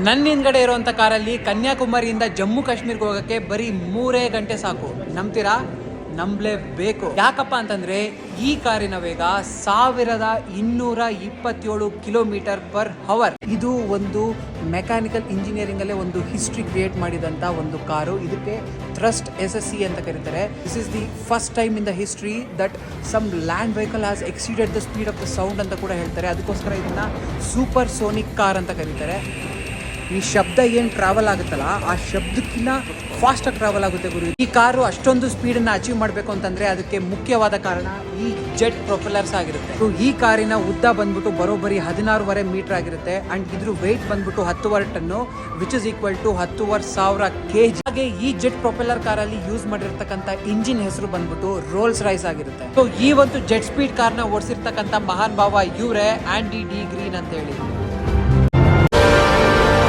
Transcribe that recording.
ನನ್ನ ಹಿಂದ್ಗಡೆ ಇರುವಂತ ಕಾರಲ್ಲಿ ಕನ್ಯಾಕುಮಾರಿಯಿಂದ ಜಮ್ಮು ಕಾಶ್ಮೀರ್ಗೆ ಹೋಗಕ್ಕೆ ಬರೀ 3 ಗಂಟೆ ಸಾಕು. ನಂಬ್ತೀರಾ? ನಂಬಲೇಬೇಕು. ಯಾಕಪ್ಪ ಅಂತಂದ್ರೆ ಈ ಕಾರಿನ ವೇಗ 1227 ಕಿಲೋಮೀಟರ್ ಪರ್ ಅವರ್. ಇದು ಒಂದು ಮೆಕ್ಯಾನಿಕಲ್ ಇಂಜಿನಿಯರಿಂಗ್ ಅಲ್ಲೇ ಒಂದು ಹಿಸ್ಟ್ರಿ ಕ್ರಿಯೇಟ್ ಮಾಡಿದಂತ ಒಂದು ಕಾರು. ಇದಕ್ಕೆ ಥ್ರಸ್ಟ್ SSC ಅಂತ ಕರೀತಾರೆ. This is the first time in the history that some land vehicle has exceeded the speed of the sound ಅಂತ ಕೂಡ ಹೇಳ್ತಾರೆ. ಅದಕ್ಕೋಸ್ಕರ ಇದನ್ನ ಸೂಪರ್ ಸೋನಿಕ್ ಕಾರ್ ಅಂತ ಕರೀತಾರೆ. ಈ ಶಬ್ದ ಏನು ಟ್ರಾವೆಲ್ ಆಗುತ್ತಲ್ಲ, ಆ ಶಬ್ದಕ್ಕಿಂತ ಫಾಸ್ಟ್ ಆಗಿ ಟ್ರಾವೆಲ್ ಆಗುತ್ತೆ ಗುರು. ಈ ಕಾರು ಅಷ್ಟೊಂದು ಸ್ಪೀಡನ್ನು ಅಚೀವ್ ಮಾಡಬೇಕು ಅಂತಂದ್ರೆ ಅದಕ್ಕೆ ಮುಖ್ಯವಾದ ಕಾರಣ ಈ ಜೆಟ್ ಪ್ರೊಪೆಲ್ಲರ್ಸ್ ಆಗಿರುತ್ತೆ. ಈ ಕಾರಿನ ಉದ್ದ ಬಂದ್ಬಿಟ್ಟು ಬರೋಬ್ಬರಿ 16.5 ಮೀಟರ್ ಆಗಿರುತ್ತೆ. ಅಂಡ್ ಇದ್ರ ವೆಯ್ಟ್ ಬಂದ್ಬಿಟ್ಟು 10.5 ton, which is equal to 10,000 kg. ಹಾಗೆ ಈ ಜೆಟ್ ಪ್ರೊಪೆಲ್ಲರ್ ಕಾರಲ್ಲಿ ಯೂಸ್ ಮಾಡಿರ್ತಕ್ಕಂಥ ಇಂಜಿನ್ ಹೆಸರು ಬಂದ್ಬಿಟ್ಟು ರೋಲ್ಸ್ ರೈಸ್ ಆಗಿರುತ್ತೆ. ಸೊ ಈ ಒಂದು ಜೆಟ್ ಸ್ಪೀಡ್ ಕಾರ್ನ ಓಡಿಸಿರ್ತಕ್ಕಂಥ ಮಹಾನ್ ಭಾವ ಇವರೇ ಆಂಡಿ ಡಿ ಗ್ರೀನ್ ಅಂತ ಹೇಳಿ.